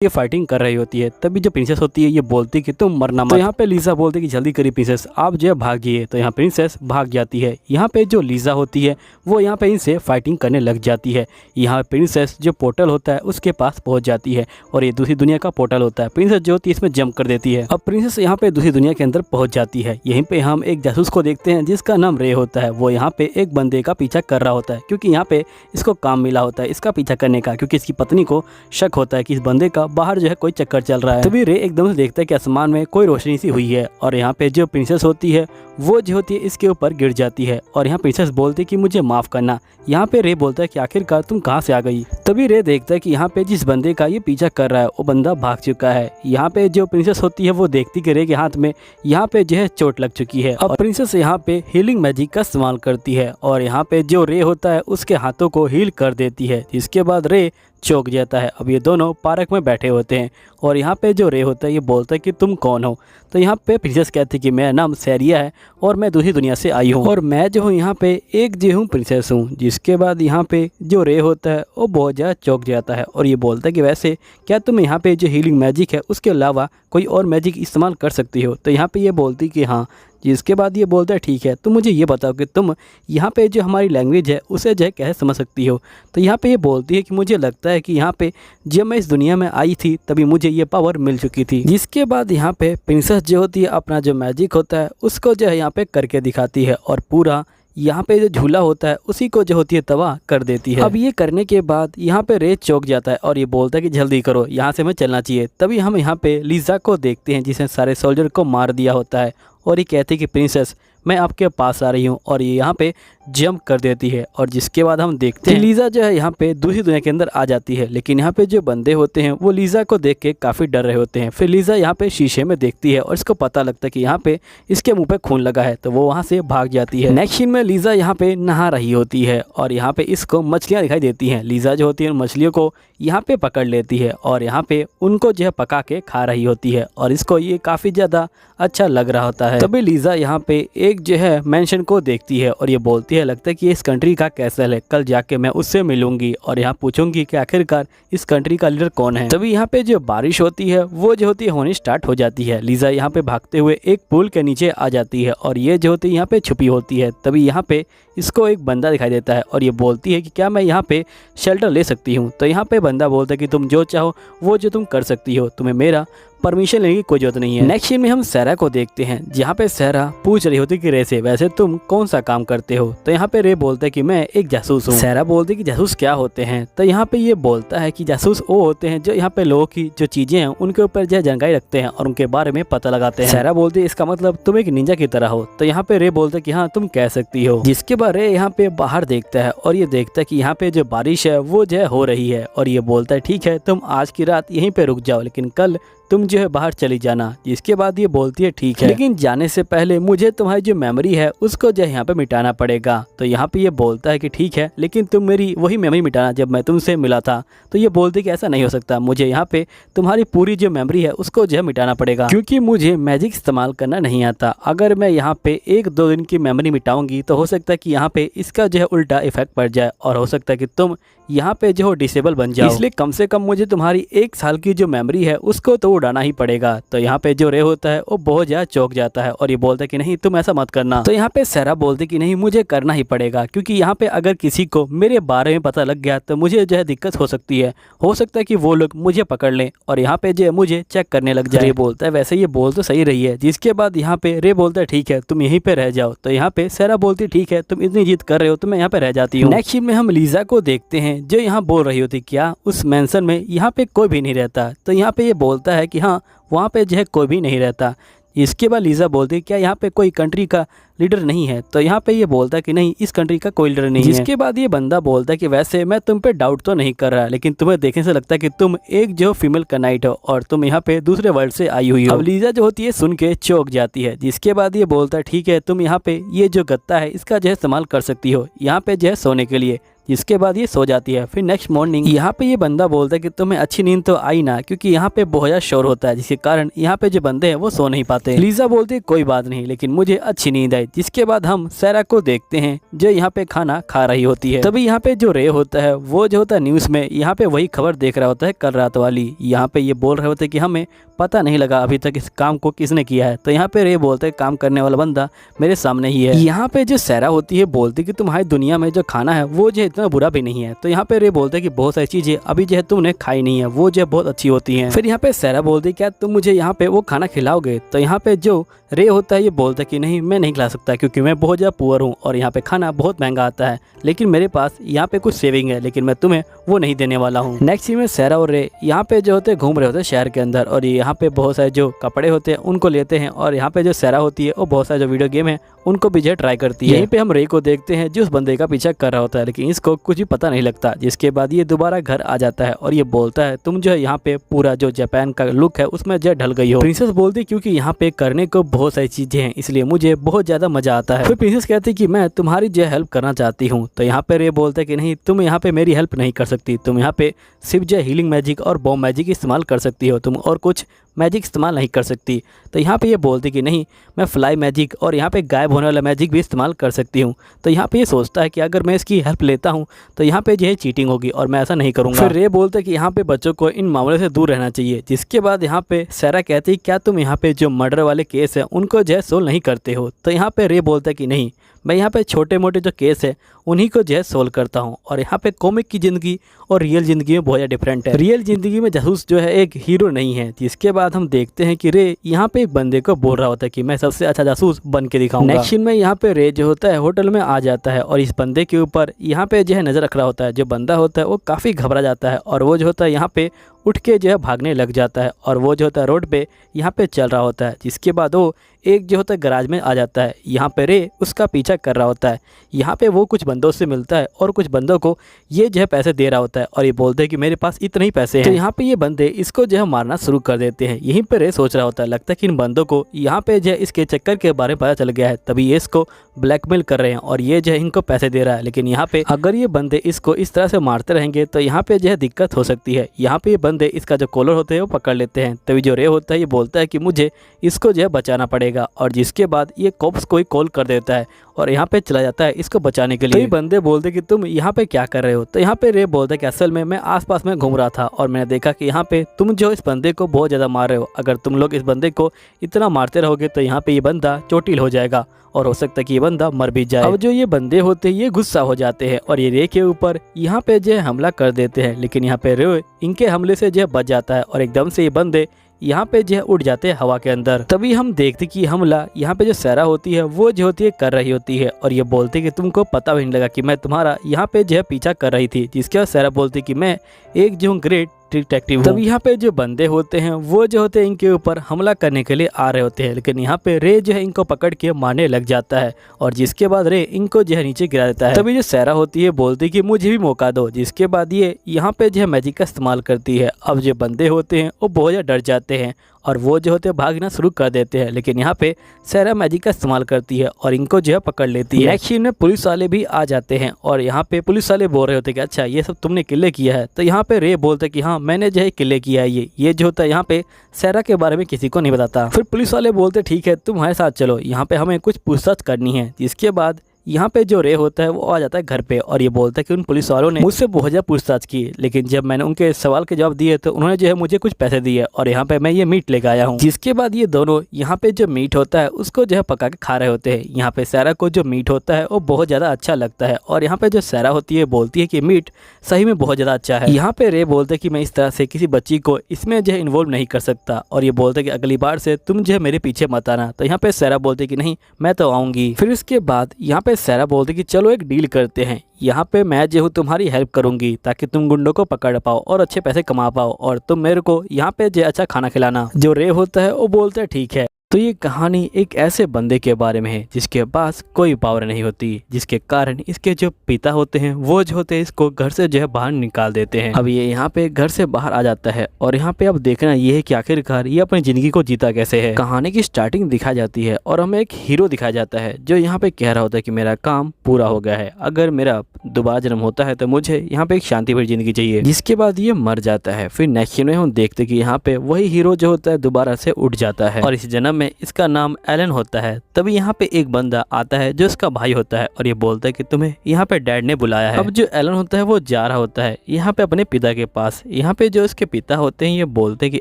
ये फाइटिंग कर रही होती है, तभी जो प्रिंसेस होती है ये बोलती है कि तुम मरना मत। तो यहाँ पे लीजा बोलती है कि जल्दी करिए प्रिंसेस, आप जो है भाग जाइए। तो यहाँ प्रिंसेस भाग जाती है। यहाँ पे जो लीजा होती है वो यहाँ पे इनसे फाइटिंग करने लग जाती है। यहाँ प्रिंसेस जो पोर्टल होता है उसके पास पहुँच जाती है और ये दूसरी दुनिया का पोर्टल होता है। प्रिंसेस जो होती है इसमें जंप कर देती है। अब प्रिंसेस यहाँ पे दूसरी दुनिया के अंदर पहुँच जाती है। यहीं पे हम एक जासूस को देखते हैं जिसका नाम रे होता है। वो यहाँ पे एक बंदे का पीछा कर रहा होता है क्योंकि यहाँ पे इसको काम मिला होता है इसका पीछा करने का, क्योंकि इसकी पत्नी को शक होता है कि इस बंदे का बाहर जो है कोई चक्कर चल रहा है। तभी रे एकदम से देखता है कि आसमान में कोई रोशनी सी हुई है और यहाँ पे जो प्रिंसेस होती है वो जो होती है इसके ऊपर गिर जाती है और यहाँ प्रिंसेस बोलती है कि मुझे माफ करना। यहाँ पे रे बोलता है कि आखिरकार तुम कहाँ से आ गई। तभी रे देखता है कि यहाँ पे जिस बंदे का ये पीछा कर रहा है वो बंदा भाग चुका है। यहाँ पे जो प्रिंसेस होती है वो देखती कि रे के हाथ में यहाँ पे जो है चोट लग चुकी है। अब प्रिंसेस यहाँ पे हीलिंग मैजिक का इस्तेमाल करती है और यहाँ पे जो रे होता है उसके हाथों को हील कर देती है, जिसके बाद रे चौंक जाता है। अब ये दोनों पार्क में बैठे होते हैं और यहाँ पे जो रे होता है ये बोलता है कि तुम कौन हो। तो यहाँ पे प्रिंसेस कहती है कि मेरा नाम सैरिया है और मैं दूसरी दुनिया से आई हूँ और मैं जो हूँ यहाँ पे एक जो हूँ प्रिंसेस हूँ। जिसके बाद यहाँ पे जो रे होता है वो बहुत ज़्यादा चौंक जाता है और ये बोलता है कि वैसे क्या तुम यहाँ पे जो हीलिंग मैजिक है उसके अलावा कोई और मैजिक इस्तेमाल कर सकती हो। तो यहाँ पे ये बोलती कि हाँ। जिसके बाद ये बोलता है ठीक है, तुम मुझे ये बताओ कि तुम यहाँ पे जो हमारी लैंग्वेज है उसे जो है कैसे समझ सकती हो। तो यहाँ पे ये बोलती है कि मुझे लगता है कि यहाँ पे जब मैं इस दुनिया में आई थी तभी मुझे ये पावर मिल चुकी थी। जिसके बाद यहाँ पे प्रिंसेस जो होती है अपना जो मैजिक होता है उसको जो है यहाँ पे करके दिखाती है और पूरा यहाँ पे जो झूला होता है उसी को जो होती है तबाह कर देती है। अब ये करने के बाद यहाँ पे रे चौंक जाता है और ये बोलता है कि जल्दी करो, यहाँ से हमें चलना चाहिए। तभी हम यहाँ पे लीजा को देखते हैं जिसने सारे सोल्जर को मार दिया होता है और ये कहती है कि प्रिंसेस मैं आपके पास आ रही हूँ और ये यहाँ पे जंप कर देती है। और जिसके बाद हम देखते हैं लीजा जो है यहाँ पे दूसरी दुनिया के अंदर आ जाती है, लेकिन यहाँ पे जो बंदे होते हैं वो लीजा को देख के काफ़ी डर रहे होते हैं। फिर लीजा यहाँ पे शीशे में देखती है और इसको पता लगता है कि यहाँ पे इसके मुंह पे खून लगा है, तो वो वहाँ से भाग जाती है। नेक्स्ट सीन में लीजा यहाँ पे नहा रही होती है और यहाँ पे इसको मछलियाँ दिखाई देती हैं। लीजा जो होती है उन मछलियों को यहाँ पे पकड़ लेती है और यहाँ पे उनको जो है पका के खा रही होती है और इसको ये काफ़ी ज़्यादा अच्छा लग रहा होता है। तभी लीजा यहाँ पे एक जो है मेंशन को देखती है और ये बोलती है लगता है कि इस कंट्री का कैसल है, कल जाके मैं उससे मिलूंगी और यहाँ पूछूंगी कि आखिरकार इस कंट्री का लीडर कौन है। तभी यहाँ पे जो बारिश होती है वो जो होती है होनी स्टार्ट हो जाती है। लीजा यहाँ पे भागते हुए एक पुल के नीचे आ जाती है और ये जो होती है यहाँ पे छुपी होती है। तभी यहाँ पे इसको एक बंदा दिखाई देता है और ये बोलती है कि क्या मैं यहाँ पे शेल्टर ले सकती हूँ। तो यहाँ पे बंदा बोलता है कि तुम जो चाहो वो जो तुम कर सकती हो, तुम्हें मेरा परमिशन लेने की कोई जरूरत नहीं है। नेक्स्ट सीन में हम सहरा को देखते हैं जहाँ पे सहरा पूछ रही होती कि रे से वैसे तुम कौन सा काम करते हो। तो यहाँ पे रे बोलता है कि मैं एक जासूस हूँ। सहरा बोलती है कि जासूस क्या होते हैं। तो यहाँ पे ये बोलता है कि जासूस वो होते हैं जो यहाँ पे लोगों की जो चीजें हैं उनके ऊपर जो जानकारी रखते हैं और उनके बारे में पता लगाते हैं। सहरा बोलती है इसका मतलब तुम एक निंजा की तरह हो। तो यहाँ पे रे बोलता है कि हाँ तुम कह सकती हो। जिसके बाद रे यहाँ पे बाहर देखता है और ये देखता है कि यहाँ पे जो बारिश है वो जो है हो रही है और ये बोलता है ठीक है तुम आज की रात यहीं पे रुक जाओ, लेकिन कल तुम जो है बाहर चली जाना। जिसके बाद ये बोलती है ठीक है, लेकिन जाने से पहले मुझे तुम्हारी जो मेमोरी है उसको जो है यहाँ पे मिटाना पड़ेगा। तो यहाँ पे ये बोलता है कि ठीक है, लेकिन तुम मेरी वही मेमोरी मिटाना जब मैं तुमसे मिला था। तो ये बोलती है कि ऐसा नहीं हो सकता, मुझे यहाँ पे तुम्हारी पूरी जो मेमोरी है उसको जो है मिटाना पड़ेगा, क्योंकि मुझे मैजिक इस्तेमाल करना नहीं आता। अगर मैं यहाँ पे 1-2 दिन की मेमोरी मिटाऊंगी तो हो सकता है कि यहाँ पे इसका जो है उल्टा इफेक्ट पड़ जाए और हो सकता है कि तुम यहाँ पे जो डिसेबल बन जाओ। इसलिए कम से कम मुझे तुम्हारी 1 साल की जो मेमोरी है उसको तो उड़ाना ही पड़ेगा। तो यहाँ पे जो रे होता है वो बहुत ज्यादा चौंक जाता है और ये बोलता है कि नहीं तुम ऐसा मत करना। तो यहाँ पे सहरा बोलती कि नहीं मुझे करना ही पड़ेगा, क्योंकि यहाँ पे अगर किसी को मेरे बारे में पता लग गया तो मुझे जो है दिक्कत हो सकती है। हो सकता है कि वो लोग मुझे पकड़ लें और यहाँ पे जो मुझे चेक करने लग जाए। रे बोलता है वैसे ये बोल तो सही रही है। जिसके बाद यहाँ पे रे बोलता है ठीक है तुम यहीं पे रह जाओ। तो यहाँ पे सहरा बोलती ठीक है तुम इतनी जिद कर रहे हो तो मैं यहाँ पे रह जाती हूँ। नेक्स्ट सीन में हम लीजा को देखते हैं जो यहाँ बोल रही होती क्या उस मेंशन में यहाँ पे कोई भी नहीं रहता। तो यहाँ पे ये बोलता है कि हाँ वहाँ पे जो है कोई भी नहीं रहता। इसके बाद लीजा बोलती है क्या यहाँ पे कोई कंट्री का लीडर नहीं है। तो यहाँ पे ये बोलता है कि नहीं इस कंट्री का कोई लीडर नहीं है। जिसके बाद ये बंदा बोलता है कि वैसे मैं तुम पे डाउट तो नहीं कर रहा, लेकिन तुम्हें देखने से लगता है कि तुम एक जो फीमेल कनाइट हो और तुम यहाँ पे दूसरे वर्ल्ड से आई हुई हो। अब लीजा जो होती है सुन के चौंक जाती है। जिसके बाद ये बोलता है ठीक है तुम यहाँ पे ये जो गत्ता है इसका जो है इस्तेमाल कर सकती हो यहाँ पे जो है सोने के लिए। जिसके बाद ये सो जाती है। फिर नेक्स्ट मॉर्निंग यहाँ पे ये बंदा बोलता है कि तुम्हें अच्छी नींद तो आई ना, क्योंकि यहाँ पे बहुत ज्यादा शोर होता है जिसके कारण यहाँ पे जो बंदे हैं वो सो नहीं पाते। लीजा बोलती है कोई बात नहीं, लेकिन मुझे अच्छी नींद आई। जिसके बाद हम सैरा को देखते हैं जो यहाँ पे खाना खा रही होती है। तभी यहाँ पे जो रे होता है वो जो होता है न्यूज में यहाँ पे वही खबर देख रहा होता है कल रात वाली। यहाँ पे ये बोल रहे होते कि हमें पता नहीं लगा अभी तक इस काम को किसने किया है। तो यहाँ पे रे बोलते है काम करने वाला बंदा मेरे सामने ही है। यहाँ पे जो सैरा होती है बोलती कि तुम्हारी दुनिया में जो खाना है वो जो इतना बुरा भी नहीं है। तो यहाँ पे रे बोलते है कि बहुत सारी चीजें अभी जो है तुमने खाई नहीं है वो जो बहुत अच्छी होती है। फिर यहाँ पे सैरा बोलती क्या तुम मुझे यहाँ पे वो खाना खिलाओगे। तो यहाँ पे जो रे होता है ये बोलता है कि नहीं मैं नहीं खिला सकता, क्योंकि मैं बहुत ज़्यादा पुअर हूँ और यहाँ पे खाना बहुत महंगा आता है, लेकिन मेरे पास यहाँ पे कुछ सेविंग है, लेकिन मैं तुम्हें वो नहीं देने वाला हूँ। नेक्स्ट सीन में सैरा और रे यहाँ पे जो होते घूम रहे होते हैं शहर के अंदर, और यहाँ पे बहुत सारे जो कपड़े होते हैं उनको लेते हैं, और यहाँ पे जो सैरा होती है वो बहुत सारे जो वीडियो गेम है उनको भी जो ट्राई करती है। यहीं पे हम रे को देखते हैं जो उस बंदे का पीछा कर रहा होता है, लेकिन इसको कुछ भी पता नहीं लगता। जिसके बाद ये दोबारा घर आ जाता है और ये बोलता है तुम जो है यहाँ पे पूरा जो जापान का लुक है उसमें जो ढल गई हो। प्रिंसेस बोलती क्योंकि यहाँ पे करने को बहुत सारी चीजें हैं इसलिए मुझे बहुत ज्यादा मजा आता है। फिर प्रिंसेस कहती कि मैं तुम्हारी जो हेल्प करना चाहती हूँ। तो यहाँ पे रे बोलता है कि नहीं तुम यहाँ पे मेरी हेल्प नहीं कर सकती, तुम यहाँ पे सिर्फ जो हीलिंग मैजिक और बॉम्ब मैजिक इस्तेमाल कर सकती हो, तुम और कुछ मैजिक इस्तेमाल नहीं कर सकती। तो यहाँ पे ये बोलती कि नहीं मैं फ्लाई मैजिक और यहाँ पे गायब होने वाला मैजिक भी इस्तेमाल कर सकती हूँ। तो यहाँ पे ये सोचता है कि अगर मैं इसकी हेल्प लेता हूँ तो यहाँ पे जो है चीटिंग होगी और मैं ऐसा नहीं करूँगा। फिर रे बोलते कि यहाँ पे बच्चों को इन मामलों से दूर रहना चाहिए। जिसके बाद यहाँ पे सैरा कहती क्या तुम यहाँ पे जो मर्डर वाले केस है उनको जो है सोल्व नहीं करते हो। तो यहाँ पे रे बोलता है कि नहीं मैं यहाँ पे छोटे मोटे जो केस है उन्हीं को जो है सोल्व करता हूँ, और यहाँ पे कॉमिक की ज़िंदगी और रियल ज़िंदगी में बहुत ज़्यादा डिफरेंट है। रियल ज़िंदगी में जासूस जो है एक हीरो नहीं है। जिसके बाद हम देखते हैं कि रे यहाँ पे एक बंदे को बोल रहा होता है कि मैं सबसे अच्छा जासूस बन के दिखाऊंगा। नेक्स्ट सीन में यहाँ पे रे जो होता है होटल में आ जाता है और इस बंदे के ऊपर यहाँ पे जो है नजर रख रहा होता है। जो बंदा होता है वो काफ़ी घबरा जाता है और वो जो होता है यहाँ पे उठ के जो है भागने लग जाता है, और वो जो होता है रोड पे यहाँ पे चल रहा होता है। जिसके बाद वो एक जो होता है गराज में आ जाता है। यहाँ पे रे उसका पीछा कर रहा होता है। यहाँ पे वो कुछ बंदों से मिलता है और कुछ बंदों को ये जो है पैसे दे रहा होता है, और ये बोलते हैं कि मेरे पास इतने ही पैसे हैं। तो यहाँ पे ये बंदे इसको जो है मारना शुरू कर देते हैं। यहीं पे रे सोच रहा होता है लगता है कि इन बंदों को यहाँ पे जो है इसके चक्कर के बारे में पता चल गया है, तभी ये इसको ब्लैकमेल कर रहे हैं और ये जो है इनको पैसे दे रहा है। लेकिन यहाँ पे अगर ये बंदे इसको इस तरह से मारते रहेंगे तो यहाँ पे जो है दिक्कत हो सकती है। यहाँ पे ये बंदे इसका जो कॉलर होते हैं वो पकड़ लेते हैं। तभी जो रे होता है ये बोलता है कि मुझे इसको जो है बचाना पड़ेगा, और जिसके बाद ये कॉप्स को ही कॉल कर देता है और यहाँ पे चला जाता है इसको बचाने के लिए। तो ये बंदे बोलते कि तुम यहाँ पे क्या कर रहे हो। तो यहाँ पे रे बोलता है कि असल में मैं आसपास में घूम रहा था और मैंने देखा कि यहाँ पे तुम जो इस बंदे को बहुत ज़्यादा मार रहे हो। अगर तुम लोग इस बंदे को इतना मारते रहोगे तो यहाँ पे ये बंदा चोटिल हो जाएगा और हो सकता है कि ये बंदा मर भी जाए। अब जो ये बंदे होते हैं ये गुस्सा हो जाते हैं और ये रे के ऊपर यहाँ पे जो है हमला कर देते हैं, लेकिन यहाँ पे रे इनके हमले से जो है बच जाता है और एकदम से ये बंदे यहाँ पे जो है उड़ जाते हैं हवा के अंदर। तभी हम देखते कि हमला यहाँ पे जो सैरा होती है वो जो होती है कर रही होती है, और ये बोलती कि तुमको पता भी नहीं लगा कि मैं तुम्हारा यहाँ पे जो है पीछा कर रही थी। जिसके बाद सैरा बोलती कि मैं एक जो हूँ ग्रेट डिटेक्टिव। तब यहाँ पे जो बंदे होते हैं वो जो होते हैं इनके ऊपर हमला करने के लिए आ रहे होते हैं, लेकिन यहाँ पे रे जो है इनको पकड़ के मारने लग जाता है, और जिसके बाद रे इनको जो है नीचे गिरा देता है। तभी जो सैरा होती है बोलती कि मुझे भी मौका दो। जिसके बाद ये यहाँ पे जो है मैजिक का इस्तेमाल करती है। अब जो बंदे होते हैं वो बहुत ज़्यादा डर जाते हैं और वो जो होते हैं भागना शुरू कर देते हैं, लेकिन यहाँ पे सैरा मैजिक का इस्तेमाल करती है और इनको जो है पकड़ लेती है। नेक्स्ट सीन में पुलिस वाले भी आ जाते हैं और यहाँ पे पुलिस वाले बोल रहे होते हैं कि अच्छा ये सब तुमने किले किया है। तो यहाँ पे रे बोलते हैं कि हाँ मैंने जो है किले किया है। ये जो होता है यहाँ पे सैरा के बारे में किसी को नहीं बताता। फिर पुलिस वाले बोलते ठीक है तुम हमारे साथ चलो, यहाँ पे हमें कुछ पूछताछ करनी है। जिसके बाद यहाँ पे जो रे होता है वो आ जाता है घर पे और ये बोलता है कि उन पुलिस वालों ने मुझसे बहुत ज़्यादा पूछताछ की, लेकिन जब मैंने उनके सवाल के जवाब दिए तो उन्होंने जो है मुझे कुछ पैसे दिए और यहाँ पे मैं ये मीट लेकर आया हूँ। जिसके बाद ये दोनों यहाँ पे जो मीट होता है उसको जो है पका के खा रहे होते हैं। यहाँ पे सैरा को जो मीट होता है वो बहुत ज़्यादा अच्छा लगता है और यहाँ पे जो सैरा होती है बोलती है कि मीट सही में बहुत ज़्यादा अच्छा है। यहाँ पे रे बोलते हैं कि मैं इस तरह से किसी बच्ची को इसमें जो है इन्वॉल्व नहीं कर सकता, और ये बोलते हैं कि अगली बार से तुम जो है मेरे पीछे मत आना। तो यहाँ पे सैरा बोलते कि नहीं मैं तो आऊँगी। फिर इसके बाद यहाँ पे सैरा बोलते कि चलो एक डील करते हैं, यहाँ पे मैं जो हूँ तुम्हारी हेल्प करूंगी ताकि तुम गुंडों को पकड़ पाओ और अच्छे पैसे कमा पाओ, और तुम मेरे को यहाँ पे जो अच्छा खाना खिलाना। जो रे होता है वो बोलता है ठीक है। तो ये कहानी एक ऐसे बंदे के बारे में है जिसके पास कोई पावर नहीं होती, जिसके कारण इसके जो पिता होते हैं वो जो होते हैं इसको घर से जो है बाहर निकाल देते हैं। अब ये यहाँ पे घर से बाहर आ जाता है और यहाँ पे अब देखना ये है कि आखिरकार ये अपनी जिंदगी को जीता कैसे है। कहानी की स्टार्टिंग दिखाई जाती है और हमें एक हीरो दिखाया जाता है जो यहाँ पे कह रहा होता है कि मेरा काम पूरा हो गया है, अगर मेरा दोबारा जन्म होता है तो मुझे यहाँ पे एक शांति भरी जिंदगी चाहिए। जिसके बाद ये मर जाता है। फिर नेक्स्ट सीन में हम देखते कि यहाँ पे वही हीरो जो होता है दोबारा से उठ जाता है और इस जन्म में इसका नाम एलन होता है। तभी यहाँ पे एक बंदा आता है जो इसका भाई होता है और ये बोलता है कि तुम्हें यहाँ पे डैड ने बुलाया है। अब जो एलन होता है वो जा रहा होता है यहाँ पे अपने पिता के पास। यहाँ पे जो इसके पिता होते हैं ये बोलते हैं कि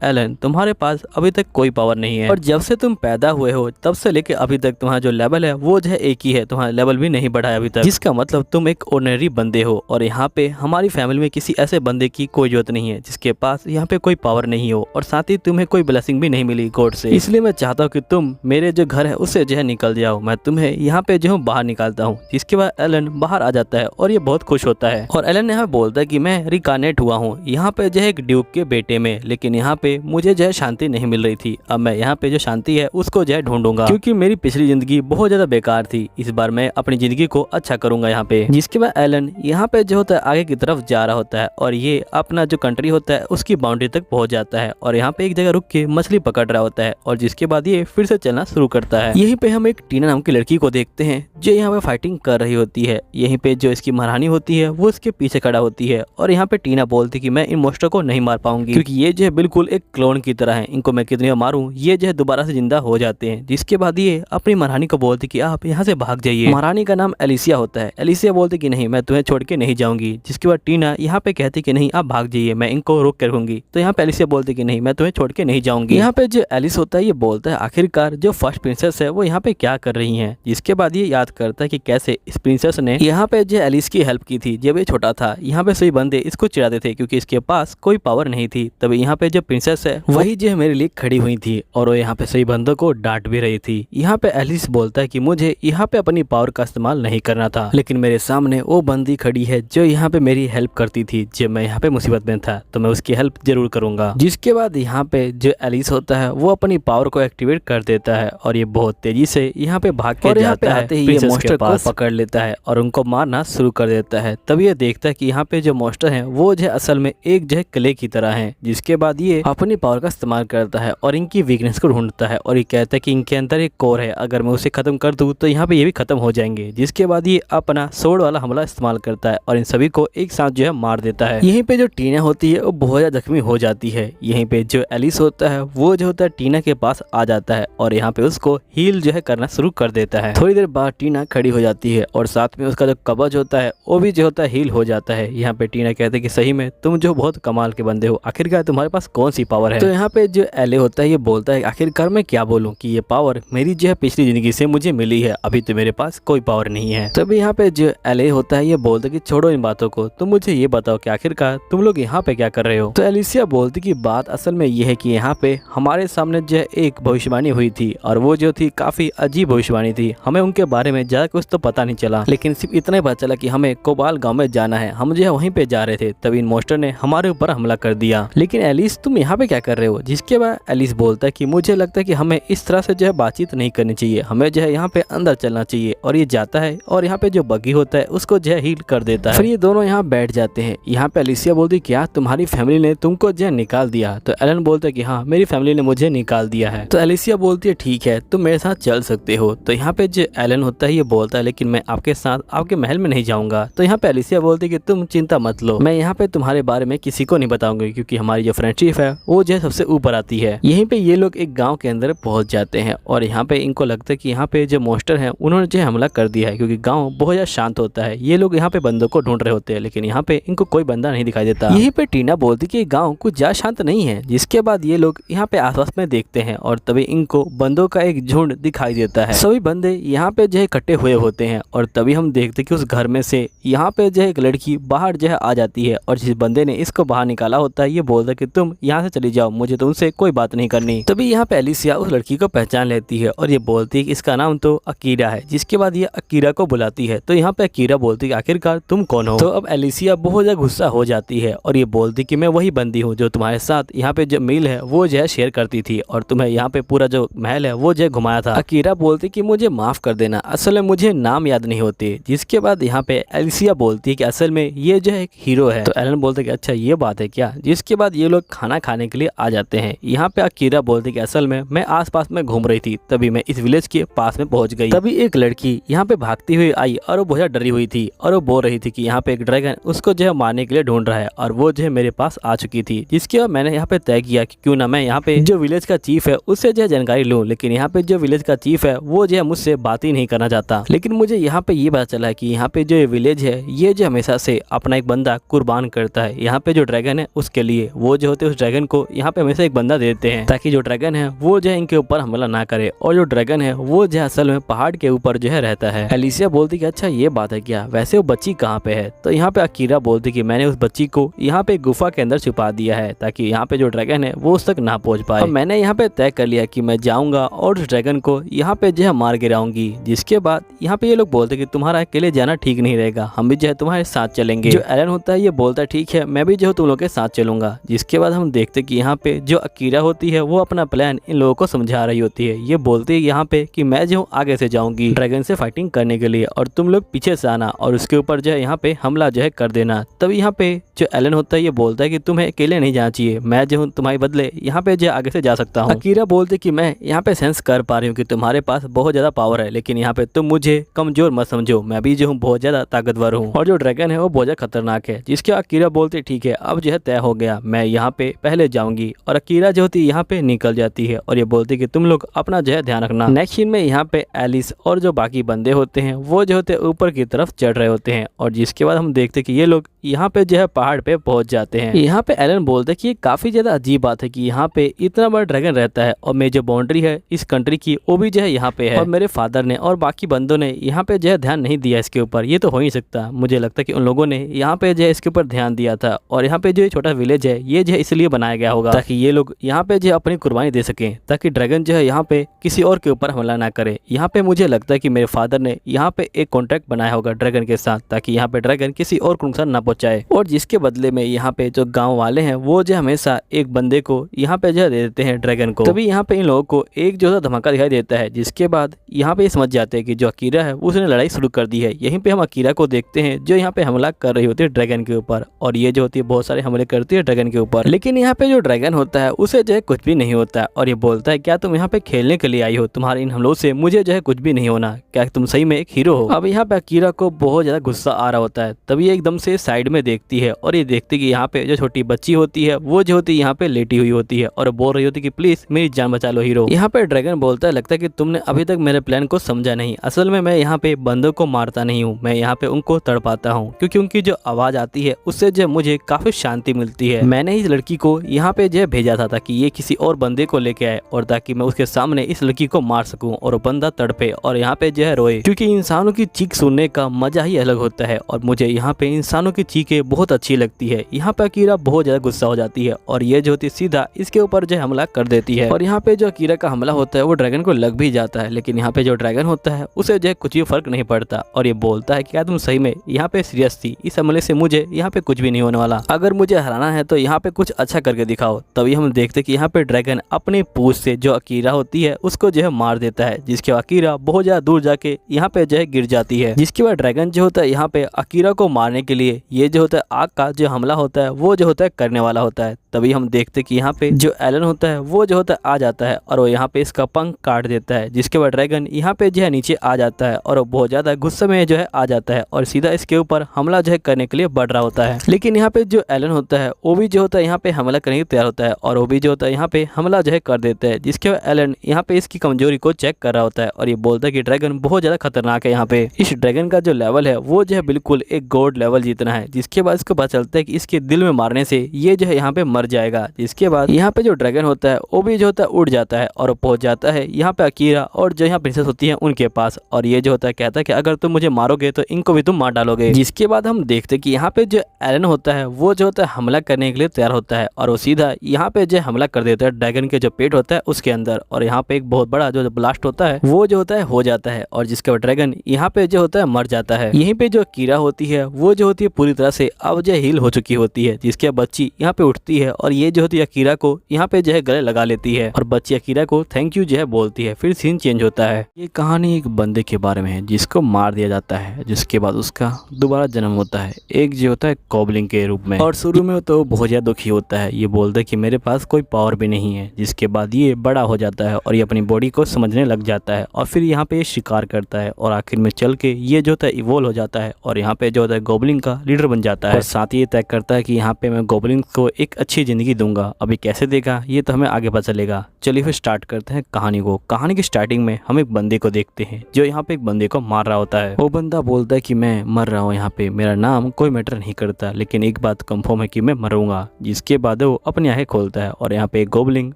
एलन तुम्हारे पास अभी तक कोई पावर नहीं है और जब से तुम पैदा हुए हो तब से लेके अभी तक तुम्हारा जो लेवल है वो जो है एक ही है, तुम्हारा लेवल भी नहीं बढ़ा है अभी तक, जिसका मतलब तुम एक ऑर्डिनरी बंदे हो और यहाँ पे हमारी फैमिली में किसी ऐसे बंदे की कोई जरूरत नहीं है जिसके पास यहाँ पे कोई पावर नहीं हो और साथ ही तुम्हें कोई ब्लेसिंग भी नहीं मिली गॉड से। इसलिए मैं चाहता हूँ कि तुम मेरे जो घर है उससे जो है निकल जाओ, मैं तुम्हें यहाँ पे जो हूँ बाहर निकालता हूँ। जिसके बाद एलन बाहर आ जाता है और ये बहुत खुश होता है और एलन यहाँ बोलता है कि मैं रिकानेट हुआ हूँ यहाँ पे जो है एक ड्यूक के बेटे में, लेकिन यहाँ पे मुझे जो है शांति नहीं मिल रही थी। अब मैं यहाँ पे जो शांति है उसको जो है ढूंढूंगा क्योंकि मेरी पिछली जिंदगी बहुत ज्यादा बेकार थी, इस बार मैं अपनी जिंदगी को अच्छा करूंगा यहाँ पे। जिसके बाद एलन यहाँ पे जो होता है आगे की तरफ जा रहा होता है और ये अपना जो कंट्री होता है उसकी बाउंड्री तक पहुंच जाता है और यहाँ पे एक जगह रुक के मछली पकड़ रहा होता है और जिसके बाद ये फिर से चलना शुरू करता है। यहीं पे हम एक टीना नाम की लड़की को देखते हैं जो यहाँ पे फाइटिंग कर रही होती है। यहीं पे जो इसकी महारानी होती है वो इसके पीछे खड़ा होती है और यहाँ पे टीना बोलती कि मैं इन मोस्टर को नहीं मार पाऊंगी क्योंकि ये जो है बिल्कुल एक क्लोन की तरह है, इनको मैं कितनी मारूं ये जो है दोबारा से जिंदा हो जाते हैं। जिसके बाद ये अपनी महारानी को बोलती कि आप यहाँ से भाग जाइए। महारानी का नाम एलिसिया होता है। एलिसिया बोलती कि नहीं मैं तुम्हें छोड़ के नहीं जाऊंगी। जिसके बाद टीना यहाँ पे कहती कि नहीं आप भाग जाइए, मैं इनको रोक के रखूंगी। तो यहाँ पे एलिसिया बोलती कि नहीं मैं तुम्हें छोड़ के नहीं जाऊंगी। यहाँ पे जो एलिस होता है ये बोलता है आखिरकार जो फर्स्ट प्रिंसेस है वो यहाँ पे क्या कर रही है। जिसके बाद ये याद करता है कि कैसे इस प्रिंसेस ने यहाँ पे जो एलिस की हेल्प की थी जब ये छोटा था। यहाँ पे सभी बंदे इसको चिढ़ाते थे क्योंकि इसके पास कोई पावर नहीं थी। तभी यहाँ पे जो प्रिंसेस है वही जो मेरे लिए खड़ी हुई थी और वो यहाँ पे सभी बंदों को डांट भी रही थी। यहाँ पे एलिस बोलता है कि मुझे यहाँ पे अपनी पावर का इस्तेमाल नहीं करना था, लेकिन मेरे सामने वो बंदी खड़ी है जो यहाँ पे मेरी हेल्प करती थी जब मैं यहाँ पे मुसीबत में था, तो मैं उसकी हेल्प जरूर करूंगा। जिसके बाद यहाँ पे जो एलिस होता है वो अपनी पावर को एक्टिवेट कर देता है और ये बहुत तेजी से यहाँ पे भाग के जाता है, ये मोस्टर को पकड़ लेता है और उनको मारना शुरू कर देता है। तब ये देखता है कि यहाँ पे जो मोस्टर है वो जो असल में एक जो है क्ले की तरह है। जिसके बाद ये अपनी पावर का इस्तेमाल करता है और इनकी वीकनेस को ढूंढता है और ये कहता है कि इनके अंदर एक कोर है, अगर मैं उसे खत्म कर दूं तो यहाँ पे ये भी खत्म हो जाएंगे। जिसके बाद ये अपना सोड वाला हमला इस्तेमाल करता है और इन सभी को एक साथ जो है मार देता है। यहीं पे जो टीना होती है वो बहुत ज्यादा जख्मी हो जाती है। यहीं पे जो एलिस होता है वो जो होता है टीना के पास आ जाता है और यहाँ पे उसको हील जो है करना शुरू कर देता है। थोड़ी देर बाद टीना खड़ी हो जाती है और साथ में उसका जो कवच होता है वो भी जो होता है हील हो जाता है। यहाँ पे टीना कहते हैं कि सही में तुम जो बहुत कमाल के बंदे हो, आखिरकार तुम्हारे पास कौन सी पावर है। तो यहाँ पे जो एले होता है ये बोलता है आखिरकार मैं क्या बोलूँ कि ये पावर मेरी जो है पिछली जिंदगी से मुझे मिली है, अभी तो मेरे पास कोई पावर नहीं है। तभी यहाँ पे जो एले होता है ये बोलता है कि छोड़ो इन बातों को, तुम मुझे ये बताओ कि आखिरकार तुम लोग यहाँ पे क्या कर रहे हो। तो एलिसिया बोलती कि बात असल में ये है कि यहाँ पे हमारे सामने जो एक भविष्यवाणी हुई थी और वो जो थी काफी अजीब भविष्यवाणी थी। हमें उनके बारे में ज्यादा कुछ तो पता नहीं चला, लेकिन सिर्फ इतना ही पता चला कि हमें कोबाल गांव में जाना है। हम जो है वहीं पे जा रहे थे तभी इन मोस्टर ने हमारे ऊपर हमला कर दिया। लेकिन एलिस तुम यहाँ पे क्या कर रहे हो। जिसके बाद एलिस बोलता है कि मुझे लगता है कि हमें इस तरह से जो है बातचीत नहीं करनी चाहिए, हमें जो है यहाँ पे अंदर चलना चाहिए। और ये जाता है और यहाँ पे जो बगी होता है उसको जो है हील कर देता है। फिर ये दोनों यहाँ बैठ जाते हैं। यहाँ पे एलिसिया बोलती क्या तुम्हारी फैमिली ने तुमको जो है निकाल दिया। तो एलन बोलता है कि हाँ मेरी फैमिली ने मुझे निकाल दिया है। तो एलिसिया बोलती है ठीक है तुम मेरे साथ चल सकते हो। तो यहाँ पे जो एलन होता है ये बोलता है लेकिन मैं आपके साथ आपके महल में नहीं जाऊंगा। तो यहाँ पे एलिसिया बोलती है कि तुम चिंता मत लो, मैं यहाँ पे तुम्हारे बारे में किसी को नहीं बताऊंगी क्योंकि हमारी जो फ्रेंडशिप है वो जो है सबसे ऊपर आती है। यहीं पे ये लोग एक गांव के अंदर पहुंच जाते हैं और यहाँ पे इनको लगता है कि यहाँ पे जो मोस्टर है उन्होंने जो हमला कर दिया है क्योंकि गाँव बहुत ज्यादा शांत होता है। ये लोग यहाँ पे बंदों को ढूंढ रहे होते हैं लेकिन यहाँ पे इनको कोई बंदा नहीं दिखाई देता। यहीं पे टीना बोलती कि गाँव कुछ ज्यादा शांत नहीं है। जिसके बाद ये लोग यहाँ पे आसपास में देखते हैं और तभी इनको बंदों का एक झुंड दिखाई देता है। सभी बंदे यहाँ पे जो है इकट्ठे हुए होते हैं और तभी हम देखते कि उस घर में से यहाँ पे जो है एक लड़की बाहर जो है आ जाती है और जिस बंदे ने इसको बाहर निकाला होता है ये बोलता है कि तुम यहाँ से चली जाओ, मुझे तुमसे कोई बात नहीं करनी। तभी यहाँ पे एलिसिया उस लड़की को पहचान लेती है और ये बोलती है कि इसका नाम तो अकीरा है। जिसके बाद ये अकीरा को बुलाती है। तो यहाँ पे अकीरा बोलती है आखिरकार तुम कौन हो। तो अब एलिसिया बहुत ज्यादा गुस्सा हो जाती है और ये बोलती कि मैं वही बंदी हूँ जो तुम्हारे साथ यहाँ पे जो मील है वो जो है शेयर करती थी और तुम्हें यहाँ पे पूरा जो महल है वो जो घुमाया था। अकीरा बोलती कि मुझे माफ कर देना, असल में मुझे नाम याद नहीं होते। जिसके बाद यहाँ पे एलिसिया बोलती है कि असल में ये जो है एक हीरो है। तो एलन बोलते कि अच्छा ये बात है क्या। जिसके बाद ये लोग खाना खाने के लिए आ जाते हैं। यहाँ पे अकीरा बोलती कि असल में मैं आसपास में घूम रही थी, तभी मैं इस विलेज के पास में पहुंच गई। तभी एक लड़की यहाँ पे भागती हुई आई और वो बहुत ज्यादा डरी हुई थी और वो बोल रही थी कि यहाँ पे एक ड्रैगन उसको जो है मारने के लिए ढूंढ रहा है और वो जो है मेरे पास आ चुकी थी। जिसके बाद मैंने यहाँ पे तय किया कि क्यों ना मैं यहाँ पे जो विलेज का चीफ है उससे जो है जानकारी लूँ। लेकिन यहाँ पे जो विलेज का चीफ है वो जो है मुझसे बात ही नहीं करना चाहता। लेकिन मुझे यहाँ पे ये पता चला कि यहाँ पे जो विलेज है ये जो हमेशा से अपना एक बंदा कुर्बान करता है। यहाँ पे जो ड्रैगन है उसके लिए वो जो होते हैं उस ड्रैगन को यहाँ पे हमेशा एक बंदा देते हैं ताकि जो ड्रैगन है वो जो है इनके ऊपर हमला ना करे। और जो ड्रैगन है वो जो असल में पहाड़ के ऊपर जो है रहता है। एलिसिया बोलती कि अच्छा ये बात है क्या, वैसे वो बच्ची कहाँ पे है। तो यहाँ पे अकीरा बोलती कि मैंने उस बच्ची को यहाँ पे गुफा के अंदर छुपा दिया है ताकि यहाँ पे जो ड्रैगन है वो उस तक ना पहुंच पाए। और मैंने यहाँ पे तय कर लिया कि मैं जाऊंगा और उस ड्रैगन को यहाँ पे जो है मार गिराऊंगी। जिसके बाद यहाँ पे ये लोग बोलते कि तुम्हारा अकेले जाना ठीक नहीं रहेगा, हम भी जो है तुम्हारे साथ चलेंगे। जो एलन होता है ये बोलता है ठीक है मैं भी जो तुम लोग के साथ चलूंगा। जिसके बाद हम देखते कि यहाँ पे जो अकीरा होती है वो अपना प्लान इन लोगों को समझा रही होती है। ये बोलती है यहाँ पे कि मैं जो आगे से जाऊंगी ड्रैगन से फाइटिंग करने के लिए और तुम लोग पीछे से आना और उसके ऊपर जो है यहाँ पे हमला जो है कर देना। तब यहाँ पे जो एलन होता है ये बोलता है कि तुम्हें अकेले नहीं जाना चाहिए, मैं जो हूँ तुम्हारे बदले यहाँ पे जो आगे से जा सकता हूँ। अकीरा बोलते कि मैं यहाँ पे सेंस कर पा रही हूँ कि तुम्हारे पास बहुत ज्यादा पावर है, लेकिन यहाँ पे तुम मुझे कमजोर मत समझो, मैं भी जो हूँ बहुत ज्यादा ताकतवर हूँ और जो ड्रैगन है वो बहुत ज्यादा खतरनाक है। जिसके अकीरा बोलते ठीक है अब जो है तय हो गया, मैं यहाँ पे पहले जाऊंगी। और अकीरा जो होती है यहाँ पे निकल जाती है और ये बोलती कि तुम लोग अपना जो है ध्यान रखना। नेक्स्ट सीन में यहाँ पे एलिस और जो बाकी बंदे होते हैं वो जो होते हैं ऊपर की तरफ चढ़ रहे होते हैं। और जिसके बाद हम देखते कि ये लोग यहाँ पे जो है पहाड़ पे पहुंच जाते हैं। यहाँ पे एलन बोलते कि ये काफी ज्यादा अजीब बात है कि यहाँ पे इतना बड़ा ड्रैगन रहता है और मेरी जो बाउंड्री है इस कंट्री की वो भी जो है यहाँ पे है और मेरे फादर ने और बाकी बंदों ने यहाँ पे जो है ध्यान नहीं दिया इसके ऊपर। ये तो हो ही सकता, मुझे लगता है कि उन लोगों ने यहाँ पे जो है इसके ऊपर ध्यान दिया था और यहाँ पे जो छोटा विलेज है ये जो है इसलिए बनाया गया होगा ताकि ये लोग यहाँ पे जो है अपनी कुर्बानी दे सके, ताकि ड्रैगन जो है यहाँ पे किसी और के ऊपर हमला ना करे। यहाँ पे मुझे लगता है कि मेरे फादर ने यहाँ पे एक कॉन्ट्रैक्ट बनाया होगा ड्रैगन के साथ ताकि यहाँ पे ड्रैगन किसी और को नुकसान ना पहुंचाए। और जिसके बदले में यहाँ पे जो गाँव वाले हैं वो जो हमेशा एक बंदे को यहाँ पे जो दे देते हैं ड्रैगन को। तभी यहाँ पे इन लोगों को एक जो है धमाका दिखाई देता है। जिसके बाद यहाँ पे समझ जाते हैं कि जो अकीरा है उसने लड़ाई शुरू कर दी है। यहीं पे हम अकीरा को देखते हैं जो यहाँ पे हमला कर रही होती है ड्रैगन के ऊपर और ये जो होती है बहुत सारे हमले करती है ड्रैगन के ऊपर। लेकिन यहाँ पे जो ड्रैगन होता है उसे जो है कुछ भी नहीं होता है और ये बोलता है क्या तुम यहाँ पे खेलने के लिए आई हो, तुम्हारे इन हमलों से मुझे जो है कुछ भी नहीं होना, क्या तुम सही में एक हीरो हो। अब यहाँ पे अकीरा को बहुत ज्यादा गुस्सा आ रहा होता है। तभी ये एकदम से साइड में देखती है और ये देखती कि यहाँ पे जो छोटी बच्ची होती है वो जो होती है यहाँ पे लेटी हुई होती है और बोल रही होती है कि प्लीज मेरी जान बचा लो हीरो। यहाँ पे ड्रैगन बोलता है लगता है कि तुमने अभी तक मेरे प्लान को समझा नहीं, असल में मैं यहाँ पे बंदों को मारता नहीं हूँ, मैं यहाँ पे उनको तड़पाता हूँ क्योंकि उनकी जो आवाज आती है उससे जो मुझे काफी शांति मिलती है। मैंने इस लड़की को यहाँ पे जो भेजा था ताकि ये किसी और बंदे को लेके आए और ताकि मैं उसके सामने इस लड़की को मार सकूं और वो बंदा तड़पे और यहाँ पे जो है रोए, क्योंकि इंसानों की चीख सुनने का मजा ही अलग होता है और मुझे यहाँ पे इंसानों की चीखें बहुत अच्छी लगती है। यहाँ पे अकीरा बहुत ज्यादा गुस्सा हो जाती है और ये जो होती सीधा इसके ऊपर जो हमला कर देती है और यहाँ पे जो अकीरा का हमला होता है वो ड्रैगन को लग भी जाता है। लेकिन यहाँ पे जो ड्रैगन होता है उसे जो है कुछ भी फर्क नहीं पड़ता और ये बोलता है क्या तुम सही में यहाँ पे सीरियस थी, इस हमले से मुझे यहाँ पे कुछ भी नहीं होने वाला, अगर मुझे हराना है तो यहाँ पे कुछ अच्छा करके दिखाओ। तभी हम देखते कि यहाँ पे ड्रैगन अपनी पूंछ से जो अकीरा होती है उसको जो है मार देता है। जिसके बाद अकीरा बहुत ज्यादा दूर जाके यहाँ पे जो है गिर जाती है। जिसके बाद ड्रैगन जो होता है यहाँ पे अकीरा को मारने के लिए ये जो होता है आग का जो हमला होता है वो जो होता है करने वाला होता है। तभी हम देखते कि यहाँ पे जो एलन होता है वो जो होता है आ जाता है और वो यहाँ पे इसका पंख काट देता है। जिसके बाद ड्रैगन यहाँ पे जो है नीचे आ जाता है और वो बहुत ज्यादा गुस्से में जो है आ जाता है और सीधा इसके ऊपर हमला जो है करने के लिए बढ़ रहा होता है। लेकिन यहाँ पे जो एलन होता है वो भी जो होता है यहाँ पे हमला करने के तैयार होता है और वो भी जो होता है यहाँ पे हमला जो है कर देता है। जिसके बाद एलन यहाँ पे इसकी कमजोरी को चेक कर रहा होता है और ये बोलता है कि ड्रैगन बहुत ज्यादा खतरनाक है। यहाँ पे इस ड्रैगन का जो लेवल है वो जो है बिल्कुल एक गॉड लेवल जितना है। जिसके बाद इसको पता चलता है कि इसके दिल में मारने से ये जो है यहाँ पे मर जाएगा। जिसके बाद यहाँ पे जो ड्रैगन होता है वो भी जो होता है उड़ जाता है और पहुंच जाता है यहाँ पे अकीरा और जो यहाँ प्रिंसेस होती है उनके पास और ये जो होता है कहता है कि अगर तुम मुझे मारोगे तो इनको भी तुम मार डालोगे। जिसके बाद हम देखते कि यहाँ पे जो एलन होता है वो जो होता है हमला करने के लिए तैयार होता है और वो सीधा यहाँ पे जो हमला कर देता है ड्रैगन के जो पेट होता है उसके अंदर और यहाँ पे एक बहुत बड़ा जो ब्लास्ट होता है वो जो होता है हो जाता है और जिसके बाद ड्रैगन यहाँ पे जो होता है मर जाता है। यहीं पे जो कीरा होती है वो जो होती है पूरी तरह से अब जो हील हो चुकी होती है। जिसके बच्ची यहाँ पे उठती है है और ये जो होती है अकीरा को यहाँ पे जो है गले लगा लेती है और बच्ची अकीरा को थैंक यू जो है बोलती है। फिर सीन चेंज होता है। ये कहानी एक बंदे के बारे में है जिसको मार दिया जाता है, जिसके बाद उसका दोबारा जन्म होता है एक जो होता है गॉब्लिन के रूप में। और शुरू में तो बहुत ज्यादा दुखी होता है, ये बोलता है कि मेरे पास कोई पावर भी नहीं है। जिसके बाद ये बड़ा हो जाता है और ये अपनी बॉडी को समझने लग जाता है और फिर यहाँ पे शिकार करता है और आखिर में चल के ये जो होता है इवोल्व हो जाता है और यहाँ पे जो होता है गॉब्लिन का लीडर बन जाता है। और साथ ही ये तय करता है कि यहाँ पे मैं गॉब्लिन को एक अच्छी जिंदगी दूंगा। अभी कैसे देगा ये तो हमें आगे पता चलेगा। चलिए फिर स्टार्ट करते हैं कहानी को। कहानी की स्टार्टिंग में हम एक बंदे को देखते हैं जो यहाँ पे एक बंदे को मार रहा होता है। वो बंदा बोलता है कि मैं मर रहा हूँ, यहाँ पे मेरा नाम कोई मैटर नहीं करता, लेकिन एक बात कंफर्म है कि मैं मरूंगा। जिसके बाद वो अपनी आंखें खोलता है और यहाँ पे एक गॉब्लिन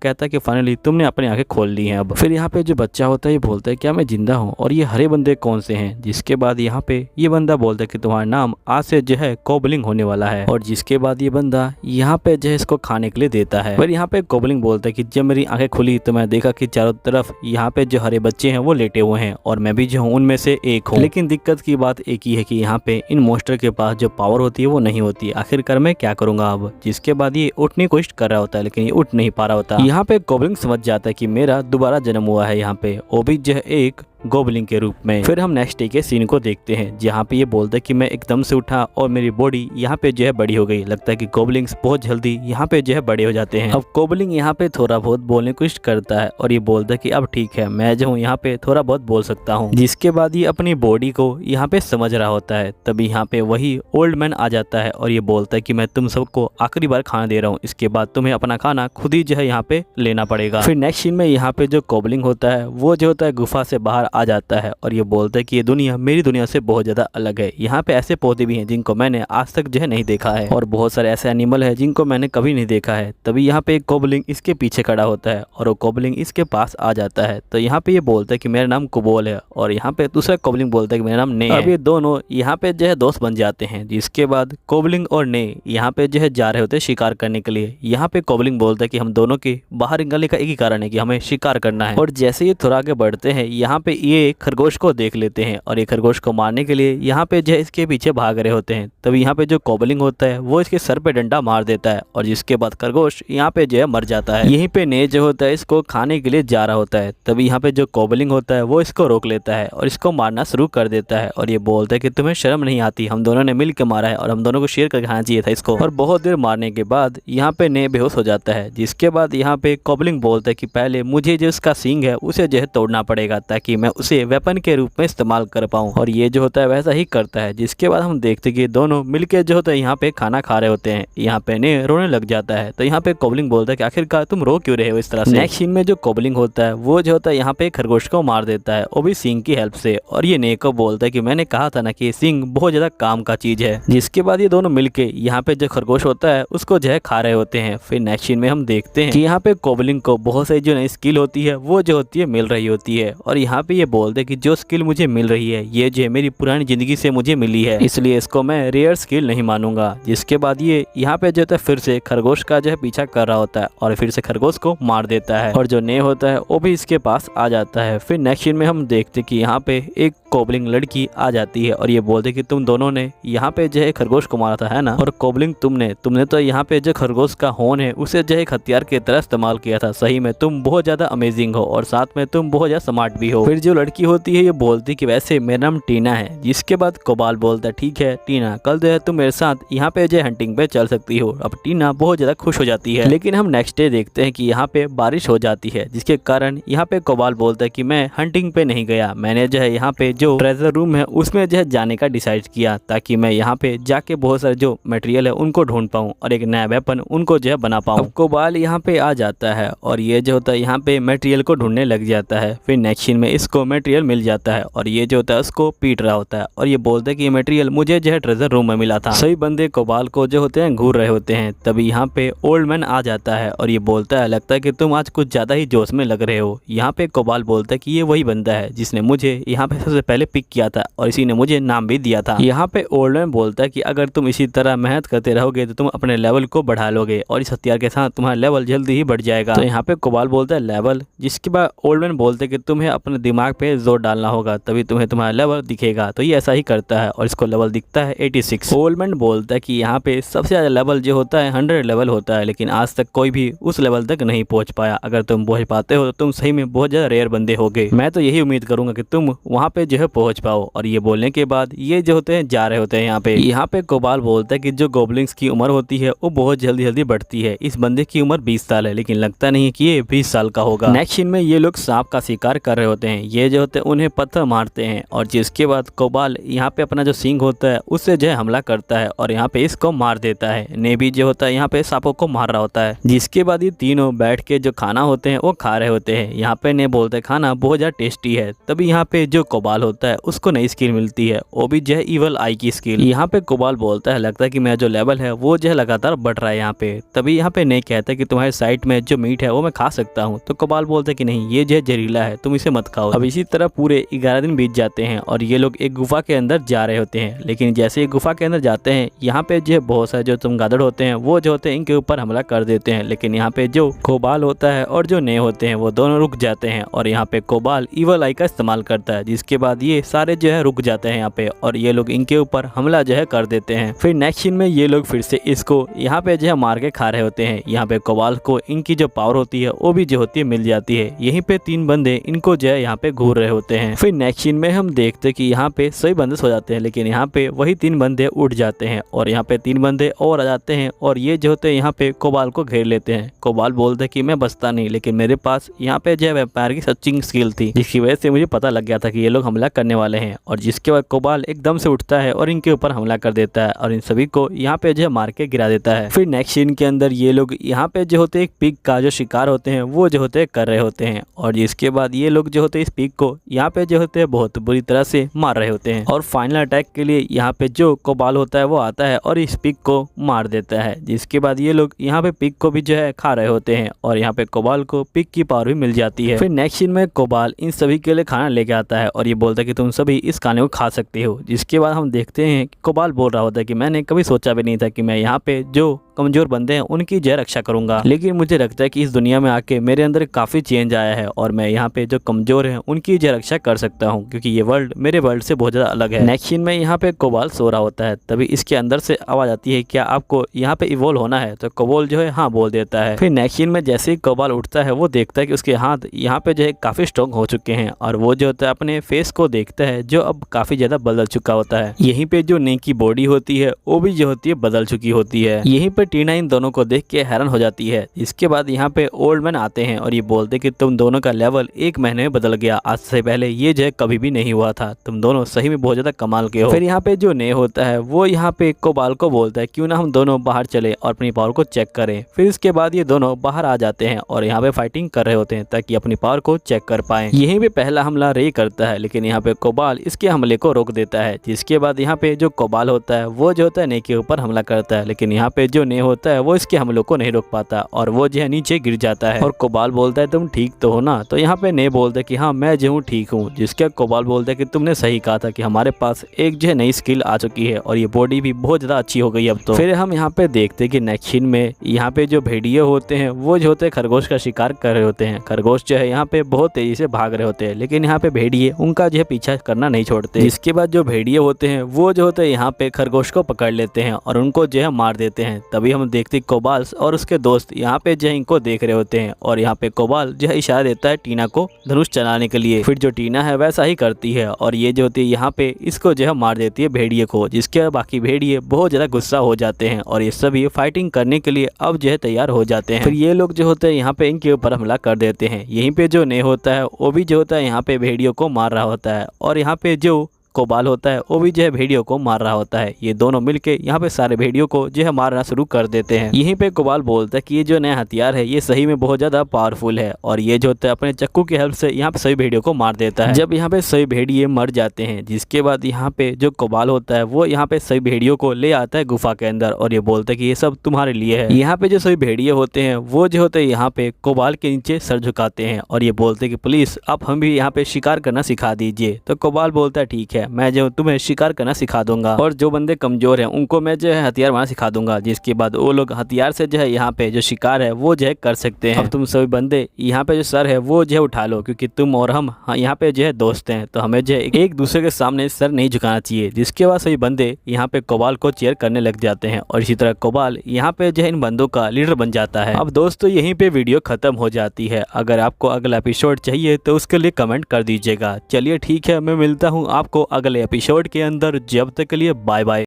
कहता है कि फाइनली तुमने अपनी आंखें खोल ली हैं अब। फिर यहाँ पे जो बच्चा होता है ये बोलता है क्या मैं जिंदा हूँ और ये हरे बंदे कौन से हैं। जिसके बाद यहाँ पे ये बंदा बोलता है कि तुम्हारा नाम आज से जो है गॉब्लिन होने वाला है। और जिसके बाद ये बंदा यहाँ पे जो है इसको खाने के लिए देता है। फिर यहाँ पे गॉब्लिन बोलता है कि जब मेरी आंखें खुली तो मैं देखा कि चारों तरफ यहाँ पे जो हरे बच्चे हैं वो लेटे हुए हैं और मैं भी जो हूँ उनमें से एक हूँ। लेकिन दिक्कत की बात एक ही है कि यहाँ पे इन मोस्टर के पास जो पावर होती है वो नहीं होती। आखिरकार मैं क्या करूंगा अब। जिसके बाद ये उठने की कोशिश कर रहा होता है लेकिन ये उठ नहीं पा रहा होता। यहाँ पे गॉब्लिन समझ जाता है कि मेरा दोबारा जन्म हुआ है यहाँ पे, वो भी जो है एक गॉब्लिन के रूप में। फिर हम नेक्स्ट डे के सीन को देखते हैं जहाँ पे ये बोलता है कि मैं एकदम से उठा और मेरी बॉडी यहाँ पे जो है बड़ी हो गई। लगता है कि गॉब्लिन्स बहुत जल्दी यहाँ पे जो है बड़े हो जाते हैं। अब गॉब्लिन यहाँ पे थोड़ा बहुत बोलने की कोशिश करता है और ये बोलता है कि अब ठीक है मैं जो हूँ यहाँ पे थोड़ा बहुत बोल सकता हूँ। जिसके बाद ये अपनी बॉडी को यहाँ पे समझ रहा होता है। तभी यहाँ पे वही ओल्ड मैन आ जाता है और ये बोलता है कि मैं तुम सबको आखिरी बार खाना दे रहा हूँ, इसके बाद तुम्हें अपना खाना खुद ही जो है यहाँ पे लेना पड़ेगा। फिर नेक्स्ट सीन में यहाँ पे जो गॉब्लिन होता है वो जो होता है गुफा से बाहर आ जाता है और ये बोलता है कि ये दुनिया मेरी दुनिया से बहुत ज्यादा अलग है। यहाँ पे ऐसे पौधे भी हैं जिनको मैंने आज तक जो है नहीं देखा है और बहुत सारे ऐसे एनिमल है जिनको मैंने कभी नहीं देखा है। तभी यहाँ पे एक गॉब्लिन इसके पीछे खड़ा होता है और वो गॉब्लिन इसके पास आ जाता है। तो यहाँ पे ये बोलता है कि मेरा नाम कुबोल है और यहाँ पे दूसरा गॉब्लिन बोलता है कि मेरा नाम ने है। अब ये दोनों यहाँ पे जो है दोस्त बन जाते हैं। जिसके बाद गॉब्लिन और ने यहाँ पे जो है जा रहे होते हैं शिकार करने के लिए। यहाँ पे गॉब्लिन बोलता है कि हम दोनों के बाहर निकलने का एक ही कारण है कि हमें शिकार करना है। और जैसे ये थोड़ा आगे बढ़ते हैं यहाँ पे ये खरगोश को देख लेते हैं और ये खरगोश को मारने के लिए यहाँ पे जो है इसके पीछे भाग रहे होते हैं। तभी यहाँ पे जो गॉब्लिन होता है वो इसके सर पे डंडा मार देता है और जिसके बाद खरगोश यहाँ पे जो है मर जाता है। यहीं पे ने जो होता है इसको खाने के लिए जा रहा होता है। तभी यहाँ पे जो गॉब्लिन होता है वो इसको रोक लेता है और इसको मारना शुरू कर देता है और ये बोलता है कि तुम्हें शर्म नहीं आती, हम दोनों ने मिल के मारा है और हम दोनों को शेयर करके खाना चाहिए था इसको। और बहुत देर मारने के बाद यहाँ पे ने बेहोश हो जाता है। जिसके बाद यहाँ पे गॉब्लिन बोलता है कि पहले मुझे जो इसका सींग है उसे जो है तोड़ना पड़ेगा ताकि मैं उसे वेपन के रूप में इस्तेमाल कर पाऊं। और ये जो होता है वैसा ही करता है। जिसके बाद हम देखते हैं कि दोनों मिलके जो होता है यहाँ पे खाना खा रहे होते हैं। यहाँ पे ने रोने लग जाता है। तो यहाँ पे गॉब्लिन बोलता है कि आखिरकार तुम रो क्यों रहे हो इस तरह से। नेक्स्ट सीन में जो गॉब्लिन होता है वो जो होता है यहाँ पे खरगोश को मार देता है, वो भी सींग की हेल्प से। और ये ने को बोलता है कि मैंने कहा था ना कि सींग बहुत ज्यादा काम का चीज है। जिसके बाद ये दोनों मिलके यहाँ पे जो खरगोश होता है उसको जो है खा रहे होते हैं। फिर नेक्स्ट सीन में हम देखते हैं कि यहाँ पे गॉब्लिन को बहुत सारी जो नई स्किल होती है वो जो होती है मिल रही होती है। और यहाँ पे ये बोलते हैं कि जो स्किल मुझे मिल रही है ये जो है मेरी पुरानी जिंदगी से मुझे मिली है, इसलिए इसको मैं रेयर स्किल नहीं मानूंगा। जिसके बाद ये यहाँ पे जो होता है फिर से खरगोश का जो है पीछा कर रहा होता है और फिर से खरगोश को मार देता है और जो ने होता है वो भी इसके पास आ जाता है। फिर नेक्स्ट सीन में हम देखते कि यहाँ पे एक गॉब्लिन लड़की आ जाती है और ये बोलते कि तुम दोनों ने यहाँ पे जो है खरगोश को मारा था है ना, और गॉब्लिन तुमने तो यहाँ पे जो खरगोश का होन है उसे जो है हथियार की तरह इस्तेमाल किया था। सही में तुम बहुत ज्यादा अमेजिंग हो और साथ में तुम बहुत ज्यादा स्मार्ट भी हो। फिर जो लड़की होती है ये बोलती कि वैसे मेरा नाम टीना है। जिसके बाद कोबाल बोलता है ठीक है टीना, कल जो है तुम मेरे साथ यहाँ पे जो हंटिंग पे चल सकती हो। अब टीना बहुत ज्यादा खुश हो जाती है। लेकिन हम नेक्स्ट डे देखते हैं कि यहाँ पे बारिश हो जाती है जिसके कारण यहाँ पे कोबाल बोलता है कि मैं हंटिंग पे नहीं गया, मैंने जो है यहाँ पे जो ट्रेजर रूम है उसमें जो है जाने का डिसाइड किया ताकि मैं यहाँ पे जाके बहुत सारे जो मटेरियल है उनको ढूंढ पाऊँ और एक नया वेपन उनको जो है बना पाऊँ। कोबाल यहाँ पे आ जाता है और ये जो होता है यहाँ पे मटेरियल को ढूंढने लग जाता है। फिर नेक्स्ट सीन में इसको मटेरियल मिल जाता है और ये जो होता है उसको पीट रहा होता है और ये बोलता है कि ये मटेरियल मुझे जो है ट्रेजर रूम में मिला था। सभी बंदे कोबाल को जो होते हैं घूर रहे होते हैं। तभी यहाँ पे ओल्ड मैन आ जाता है और ये बोलता है लगता है कि तुम आज कुछ ज्यादा ही जोश में लग रहे हो। यहाँ पे कोबाल बोलता है कि ये वही बंदा है जिसने मुझे यहाँ पे सबसे पहले पिक किया था और इसी ने मुझे नाम भी दिया था। यहाँ पे ओल्ड मैन बोलता है कि अगर तुम इसी तरह मेहनत करते रहोगे तो तुम अपने लेवल को बढ़ा लोगे और इस हथियार के साथ तुम्हारा लेवल जल्दी ही बढ़ जाएगा। तो यहाँ पे कोबाल बोलता है लेवल, जिसके बाद ओल्ड मैन बोलते हैं कि तुम्हें अपने दिमाग पे जोर डालना होगा तभी तुम्हें तुम्हारा लेवल दिखेगा। तो ये ऐसा ही करता है और इसको लेवल दिखता है 86। ओल्ड मैन बोलता है कि यहाँ पे सबसे ज्यादा लेवल जो होता है 100 लेवल होता है, लेकिन आज तक कोई भी उस लेवल तक नहीं पहुंच पाया। अगर तुम पहुंच पाते हो तो तुम सही में बहुत ज्यादा रेयर बंदे होगे। मैं तो यही उम्मीद करूंगा कि तुम वहाँ पे जो है पहुंच पाओ। और ये बोलने के बाद ये जो होते हैं जा रहे होते हैं। यहाँ पे कोबाल बोलता है कि जो गोबलिंग्स की उम्र होती है वो बहुत जल्दी जल्दी बढ़ती है। इस बंदे की उम्र 20 साल है, लेकिन लगता नहीं है कि ये 20 साल का होगा। नेक्स्ट सीन में ये लोग सांप का शिकार कर रहे होते हैं। ये जो होते हैं उन्हें पत्थर मारते हैं और जिसके बाद कोबाल यहाँ पे अपना जो सींग होता है उससे जो है हमला करता है और यहाँ पे इसको मार देता है। नेबी जो होता है यहाँ पे सांपों को मार रहा होता है। जिसके बाद ये तीनों बैठ के जो खाना होते हैं वो खा रहे होते हैं। यहाँ पे ने बोलते हैं खाना बहुत ज्यादा टेस्टी है। तभी यहाँ पे जो कोबाल होता है उसको नई स्किल मिलती है, वो भी जो है इवल आई की स्किल। यहाँ पे कोबाल बोलता है लगता है कि मेरा जो लेवल है वो जो है लगातार बढ़ रहा है यहाँ पे। तभी यहाँ पे ने कहता है कि तुम्हारे साइड में जो मीट है वो मैं खा सकता हूँ। तो कोबाल बोलता है कि नहीं, ये जो है जहरीला है, तुम इसे मत खाओ। अब इसी तरह पूरे 11 दिन बीत जाते हैं और ये लोग एक गुफा के अंदर जा रहे होते हैं। लेकिन जैसे ही गुफा के अंदर जाते हैं यहाँ पे जो है बहुत सारे जो चमगादड़ होते हैं वो जो होते हैं इनके ऊपर हमला कर देते हैं। लेकिन यहाँ पे जो कोबाल होता है और जो ने होते हैं वो दोनों रुक जाते हैं और यहाँ पे कोबाल इवल आई का इस्तेमाल करता है। जिसके बाद ये सारे जो है रुक जाते हैं यहाँ पे और ये लोग इनके ऊपर हमला जो है कर देते हैं। फिर नेक्स्ट सीन में ये लोग फिर से इसको यहाँ पे जो है मार के खा रहे होते हैं। यहाँ पे कोबाल को इनकी जो पावर होती है वो भी जो होती है मिल जाती है। यहीं पे 3 बंदे इनको जो है यहाँ पे घूर रहे होते हैं। फिर नेक्स्ट सीन में हम देखते हैं कि यहाँ पे सभी बंदे सो जाते हैं, लेकिन यहाँ पे वही 3 बंदे उठ जाते हैं और यहाँ पे 3 बंदे और आ जाते हैं और ये जो होते हैं यहाँ पे कोबाल को घेर लेते हैं। कोबाल बोलते हैं कि मैं बचता नहीं, लेकिन मेरे पास यहाँ पे जो है वेम्पायर की सर्चिंग स्किल थी, जिसकी वजह से मुझे पता लग गया था कि ये लोग हमला करने वाले हैं। और जिसके बाद कोबाल एकदम से उठता है और इनके ऊपर हमला कर देता है और इन सभी को यहाँ पे जो है मार के गिरा देता है। फिर नेक्स्ट सीन के अंदर ये लोग यहाँ पे जो होते हैं एक पिग का जो शिकार होते हैं वो जो होते हैं कर रहे होते हैं और जिसके बाद ये लोग जो होते हैं इस पिग को यहाँ पे जो होते हैं बहुत बुरी तरह से मार रहे होते हैं। और फाइनल अटैक के लिए यहाँ पे जो कोबाल होता है वो आता है और इस पिग को मार देता है। जिसके बाद ये लोग यहाँ पे पिग को भी जो है खा रहे होते हैं और यहाँ पे कोबाल को पिग की पावर भी मिल जाती है। फिर नेक्स्ट सीन में कोबाल इन सभी के लिए खाना लेके आता है और ये बोलता है कि तुम सभी इस खाने को खा सकते हो। जिसके बाद हम देखते हैं कि कोबाल बोल रहा होता है कि मैंने कभी सोचा भी नहीं था कि मैं यहाँ पे जो कमजोर बंदे हैं उनकी जय रक्षा करूंगा, लेकिन मुझे लगता है कि इस दुनिया में आके मेरे अंदर काफी चेंज आया है और मैं यहाँ पे जो कमजोर हैं उनकी जय रक्षा कर सकता हूँ, क्योंकि ये वर्ल्ड मेरे वर्ल्ड से बहुत ज्यादा अलग है। नेक्स्ट सीन में यहाँ पे कोबाल सो रहा होता है, तभी इसके अंदर से आवाज आती है क्या आपको यहाँ पे इवोल्व होना है? तो कोबाल जो है हाँ बोल देता है। फिर नेक्स्ट सीन में जैसे ही कोबाल उठता है वो देखता है कि उसके हाथ यहाँ पे जो है काफी स्ट्रॉन्ग हो चुके हैं और वो जो होता है अपने फेस को देखता है जो अब काफी ज्यादा बदल चुका होता है। यहीं पे जो ने की बॉडी होती है वो भी जो होती है बदल चुकी होती है। यहीं पे टीना इन दोनों को देख के हैरान हो जाती है। इसके बाद यहाँ पे ओल्ड मैन आते हैं और ये बोलते कि तुम दोनों का लेवल 1 महीने में बदल गया, आज से पहले ये जो है कभी भी नहीं हुआ था, तुम दोनों सही में बहुत ज्यादा कमाल के हो। फिर यहाँ पे जो ने होता है वो यहाँ पे कोबाल को बोलता है क्यों ना हम दोनों बाहर चले और अपनी पावर को चेक करें। फिर इसके बाद ये दोनों बाहर आ जाते हैं और यहाँ पे फाइटिंग कर रहे होते हैं ताकि अपनी पावर को चेक कर पाए। यहीं पे पहला हमला रे करता है, लेकिन यहाँ पे कोबाल इसके हमले को रोक देता है। जिसके बाद यहाँ पे जो कोबाल होता है वो जो होता है ने के ऊपर हमला करता है, लेकिन यहाँ पे जो ने होता है वो के हमलों को नहीं रोक पाता और वो जो है नीचे गिर जाता है। और कोबाल बोलता है तुम ठीक तो हो ना? तो यहाँ पे ने बोलता है कि हाँ मैं जो हूँ ठीक हूँ। जिसके कोबाल बोलता है कि तुमने सही कहा था कि हमारे पास एक जो है नई स्किल आ चुकी है और ये बॉडी भी बहुत ज्यादा अच्छी हो गई अब तो। फिर हम यहाँ पे देखते हैं कि नेक्स्ट सीन में यहाँ पे जो भेड़िए होते हैं वो जो होते हैं खरगोश का शिकार कर रहे होते हैं। खरगोश जो है यहाँ पे बहुत तेजी से भाग रहे होते हैं, लेकिन यहाँ पे भेड़िए उनका जो है पीछा करना नहीं छोड़ते। जिसके बाद जो भेड़िए होते हैं वो जो होते हैं यहाँ पे खरगोश को पकड़ लेते हैं और उनको जो है मार देते हैं। तभी हम देखते कोबाल और उसके दोस्त यहाँ पे जो है इनको देख रहे होते हैं और यहाँ पे कोबाल जो है इशारा देता है टीना को धनुष चलाने के लिए। फिर जो टीना है वैसा ही करती है और ये जो होती है यहाँ पे इसको जो है मार देती है भेड़िए को। जिसके बाकी भेड़िए बहुत ज्यादा गुस्सा हो जाते हैं और ये सभी फाइटिंग करने के लिए अब जो है तैयार हो जाते हैं। फिर ये लोग जो होते हैं यहाँ पे इनके ऊपर हमला कर देते हैं। यहीं पे जो ने होता है वो भी जो होता है यहाँ पे भेड़ियों को मार रहा होता है और यहाँ पे जो कोबाल होता है वो भी जो है भेड़ियों को मार रहा होता है। ये दोनों मिलके यहाँ पे सारे भेड़ियों को जो है मारना शुरू कर देते हैं। यहीं पे कोबाल बोलता है कि ये जो नया हथियार है ये सही में बहुत ज्यादा पावरफुल है और ये जो होता है अपने चक्कू की हेल्प से यहाँ पे सभी भेड़ियों को मार देता है। जब यहाँ पे सभी भेड़िए मर जाते हैं जिसके बाद यहाँ पे जो कोबाल होता है वो यहाँ पे सभी भेड़ियों को ले आता है गुफा के अंदर और ये बोलता है कि ये सब तुम्हारे लिए है। यहाँ पे जो सभी भेड़िए होते हैं वो जो होते हैं यहाँ पे कोबाल के नीचे सर झुकाते हैं और ये बोलते हैं कि पुलिस आप हम भी यहाँ पे शिकार करना सिखा दीजिए। तो कोबाल बोलता है ठीक है, मैं जो तुम्हें शिकार करना सिखा दूंगा और जो बंदे कमजोर हैं उनको मैं जो है हथियार बनाना सिखा दूंगा, जिसके बाद वो लोग हथियार से जो है यहाँ पे जो शिकार है वो जो है कर सकते हैं। अब तुम सभी बंदे यहाँ पे जो सर है वो जो है उठा लो, क्योंकि तुम और हम यहाँ पे जो है दोस्त हैं तो हमें जो है एक दूसरे के सामने सर नहीं झुकाना चाहिए। जिसके बाद सभी बंदे यहाँ पे कोबाल को चेयर करने लग जाते हैं और इसी तरह कोबाल यहाँ पे जो है इन बंदों का लीडर बन जाता है। अब दोस्तों यहीं पे वीडियो खत्म हो जाती है। अगर आपको अगला एपिसोड चाहिए तो उसके लिए कमेंट कर दीजिएगा। चलिए ठीक है, मैं मिलता हूँ आपको अगले एपिसोड के अंदर। जब तक के लिए बाय बाय।